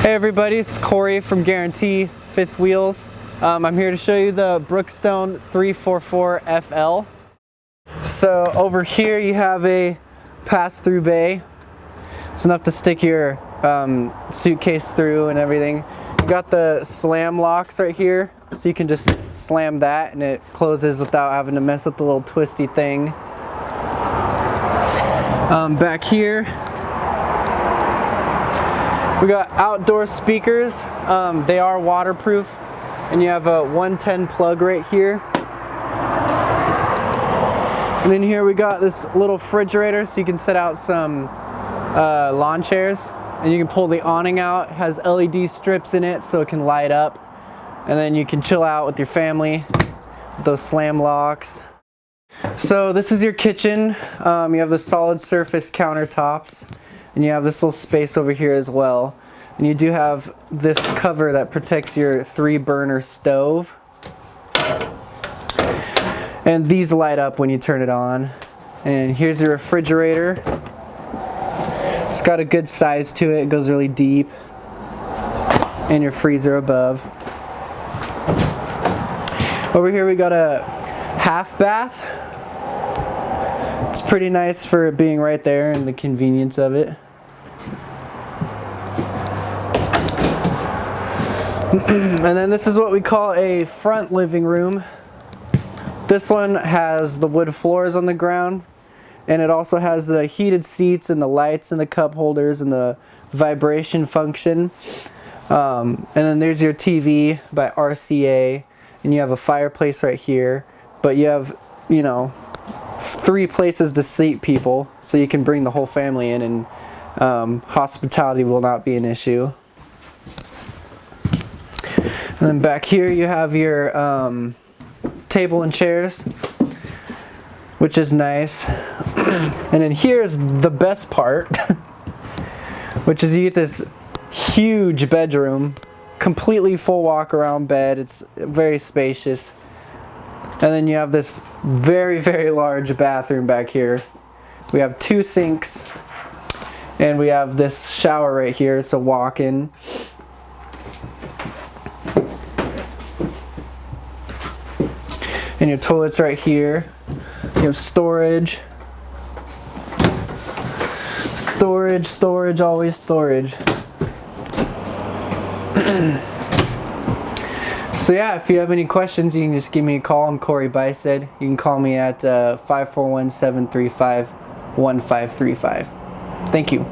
Hey everybody, it's Corey from Guaranty Fifth Wheels. I'm here to show you the Brookstone 344 FL. So over here you have a pass-through bay. It's enough to stick your suitcase through and everything. You got the slam locks right here, so you can just slam that and it closes without having to mess with the little twisty thing. Back here we got outdoor speakers. They are waterproof, and you have a 110 plug right here. And then here we got this little refrigerator, so you can set out some lawn chairs, and you can pull the awning out. It has LED strips in it so it can light up, and then you can chill out with your family with those slam locks. So this is your kitchen. You have the solid surface countertops, and you have this little space over here as well. And you do have this cover that protects your 3-burner stove. And these light up when you turn it on. And here's your refrigerator. It's got a good size to it. It goes really deep. And your freezer above. Over here we got a half bath. It's pretty nice for it being right there and the convenience of it. And then this is what we call a front living room. This one has the wood floors on the ground, and it also has the heated seats and the lights and the cup holders and the vibration function. And then there's your TV by RCA, and you have a fireplace right here, but you have, you know, 3 places to seat people, so you can bring the whole family in, and hospitality will not be an issue. And then back here you have your table and chairs, which is nice. And then here's the best part, which is you get this huge bedroom, completely full walk around bed. It's very spacious. And then you have this very, very large bathroom back here. We have 2 sinks, and we have this shower right here. It's a walk-in. And your toilet's right here. You have storage. Storage, storage, always storage. So yeah, if you have any questions, you can just give me a call. I'm Corey Biced. You can call me at 541-735-1535. Thank you.